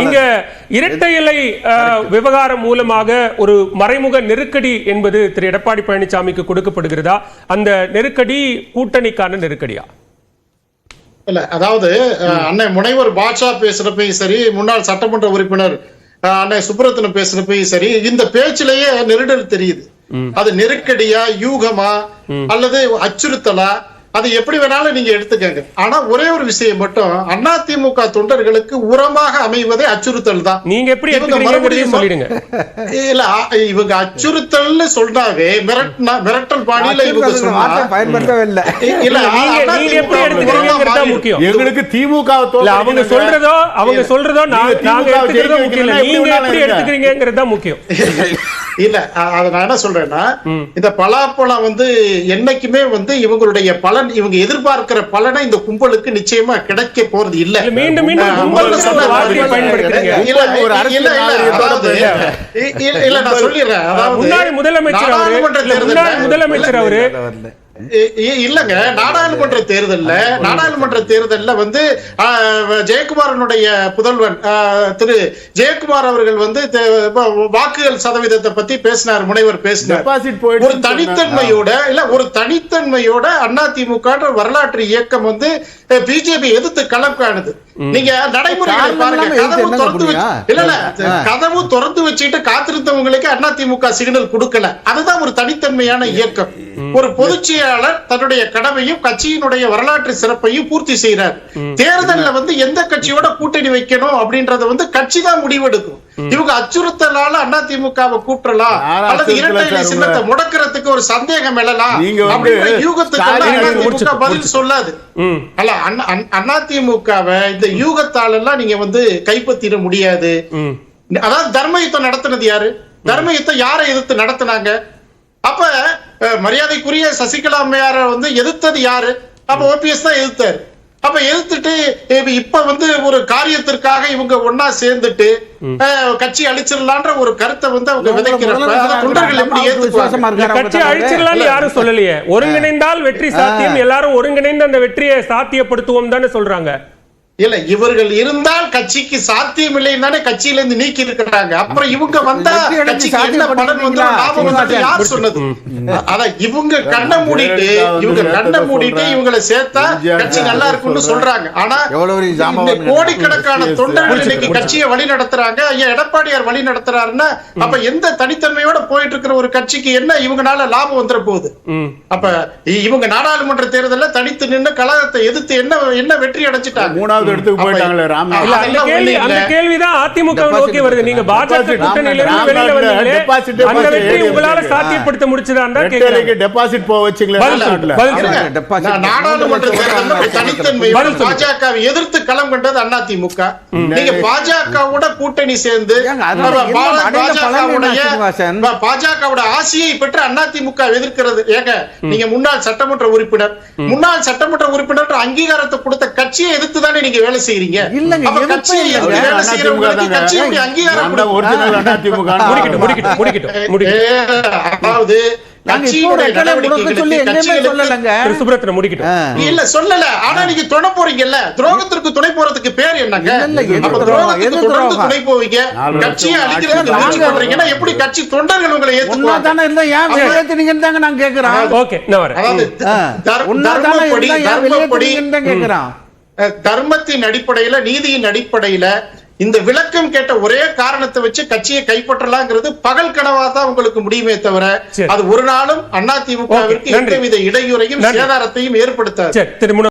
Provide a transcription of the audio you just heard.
இங்க இரட்டை இலை விவகாரம் மூலமாக ஒரு மறைமுக நெருக்கடி என்பது திரு எடப்பாடி பழனிசாமிக்கு கொடுக்கப்படுகிறதா? அந்த நெருக்கடி கூட்டணிக்கான நெருக்கடியா? இல்ல, அதாவது அண்ணன் முனைவர் பாட்ஷா பேசுறப்பையும் சரி, முன்னாள் சட்டமன்ற உறுப்பினர் அண்ணன் சுப்ரத்னம் பேசுறப்பையும் சரி, இந்த பேச்சிலேயே நெருடல் தெரியுது. அது நெருக்கடியா, யூகமா, அல்லது அச்சுறுத்தலா, அது எப்படி வேணாலும் நீங்க எடுத்துக்கங்க. ஆனா ஒரே ஒரு விஷயம் மட்டும், அதிமுக தொண்டர்களுக்கு உரமாக அமைவதே அச்சுறுத்தல் தான். நீங்க எப்படி மறுபடியும் சொல்லிடுங்க. இல்ல, இவங்க அச்சுறுத்தல்னு சொல்றாவே மிரட்டல் பாணியில இவங்க சொன்னா பயன்படுத்தவில்லை. இல்ல, நீங்க எப்படி எடுத்துக்கிறீங்கங்கறத முக்கியம். எங்களுக்கு திமுக அவங்க சொல்றதோ நாங்க எடுத்துக்கிறதோ முக்கியம் இல்ல. நீங்க எப்படி எடுத்துக்கிறீங்கங்கறத முக்கியம். இல்ல, அத நான் என்ன சொல்றேன்னா, இந்த பலாப்பழம் என்னைக்குமே இவங்களுடைய பலன், இவங்க எதிர்பார்க்கிற பலனை இந்த கும்பலுக்கு நிச்சயமா கிடைக்க போறது இல்ல. மீண்டும் மீண்டும் கும்பல் சொல்ற வார்த்தையை பயன்படுத்துறீங்க. இல்ல, நான் சொல்லிடுறேன். அதாவது முன்னாள் முதலமைச்சர் அவரு இல்லங்க, நாடாளுமன்ற தேர்தல்ல ஜெயக்குமாரனுடைய புதல்வன் திரு ஜெயக்குமார் அவர்கள் வாக்குகள் சதவீதத்தை பத்தி பேசினார், முனைவர் பேசினார். ஒரு தனித்தன்மையோட அதிமுக வரலாற்று இயக்கம் பிஜேபி எதிர்த்து களம் காணுது. நீங்க நடைமுறைகளை பாருங்க. கதவு திறந்து வச்சுட்டு காத்திருந்தவங்களுக்கு அதிமுக சிக்னல் கொடுக்கல. அதுதான் ஒரு தனித்தன்மையான இயக்கம். ஒரு பொதுச் செயலாளர் தன்னுடைய கடமையும் கட்சியினுடைய வரலாற்று சிறப்பையும் பூர்த்தி செய்யறார். தேர்தல்ல எந்த கட்சியோட கூட்டணி வைக்கணும் அப்படின்றத கட்சி தான் முடிவெடுக்கும். இவங்க அச்சுறுத்தலால அதிமுகவை கூட்டலாம் அல்லது இரட்டை இலை சின்னத்தை முடக்கிறதுக்கு ஒரு சந்தேகம் எழலாம் அப்படின்ற யூகத்துக்கு பதில் சொல்லாது. அல்ல, அதிமுகவை இந்த யூகத்தால எல்லாம் நீங்க கைப்பற்றிட முடியாது. அதாவது தர்ம யுத்தம் நடத்தினது யாரு? தர்ம யுத்தம் யாரை எதிர்த்து நடத்தினாங்க? அப்ப மரியாதைக்குரிய சசிகலா அம்மையார எதிர்த்தது யாரு? அப்ப ஓபிஎஸ் தான் எதிர்த்தாரு. அப்ப எதிர்த்துட்டு இப்ப ஒரு காரியத்திற்காக இவங்க ஒன்னா சேர்ந்துட்டு கட்சி அழிச்சிடலான்ற ஒரு கருத்தை அவங்க விதைக்கிறப்ப தொண்டர்கள் எப்படி ஏத்துக்குவாங்க? கட்சி அழிச்சிடலாம்னு யாரும் சொல்லலையே. ஒருங்கிணைந்தால் வெற்றி சாத்தியம், எல்லாரும் ஒருங்கிணைந்து அந்த வெற்றியை சாத்தியப்படுத்துவோம் தானே சொல்றாங்க. இல்ல, இவர்கள் இருந்தால் கட்சிக்கு சாத்தியம் இல்லைன்னு தானே கட்சியில இருந்து நீக்கி இருக்கிறாங்க. அப்புறம் இவங்க வந்தா கட்சிக்கு என்ன பலன் லாபம் யார் சொன்னது? அதான் இவங்க கண்ணை மூடிட்டு இவங்களை சேர்த்தா கட்சி நல்லா இருக்கும்னு சொல்றாங்க. ஆனா கோடிக்கணக்கான தொண்டர்கள் இன்னைக்கு கட்சியை வழி நடத்துறாங்க. ஐயா எடப்பாடியார் வழி நடத்துறாருன்னா அப்ப எந்த தனித்தன்மையோட போயிட்டு இருக்கிற ஒரு கட்சிக்கு என்ன இவங்கனால லாபம் வந்துட போகுது? அப்ப இவங்க நாடாளுமன்ற தேர்தலில் தனித்து நின்று கழகத்தை எதிர்த்து என்ன வெற்றி அடைஞ்சிட்டாங்க? அந்த கேள்விதான் அதிமுக நோக்கி வருது. நீங்க பாஜக கூட்டணியில இருந்து வெளியில வந்தீங்களே, அந்த வெற்றி உங்களால சாத்தியப்படுத்த முடிச்சதான்னு கேக்குறீங்க. டெபாசிட் போக வச்சீங்களா? நாடாளுமன்ற தேர்தலில் தனித்தன்மை பாஜகவை எதிர்த்து களம் கண்டது அதிமுக. நீங்க பாஜகவோட கூட்டணி சேர்ந்து பாஜகவோட ஆசையை பெற்று அதிமுக எதிர்க்கிறது. ஏங்க, நீங்க முன்னாள் சட்டமன்ற உறுப்பினர் அங்கீகாரத்தை கொடுத்த கட்சியை எதிர்த்து தானே நீங்க வேலை செய்யறீங்க. அதாவது துணை போறதுக்கு பேர் என்னங்க? துணை போவீங்க, கட்சியை அழிக்கிறதுக்கு முயற்சி பண்றீங்கன்னா எப்படி கட்சி தொண்டர்கள் உங்களை தர்மத்தின் அடிப்படையில, நீதியின் அடிப்படையில இந்த விளக்கம் கேட்ட ஒரே காரணத்தை வச்சு கட்சியை கைப்பற்றலாங்கிறது பகல் கனவா தான் உங்களுக்கு முடியுமே தவிர அது ஒரு நாளும் அதிமுகவிற்கு எந்தவித இடையூறையும் சேதாரத்தையும் ஏற்படுத்தாது.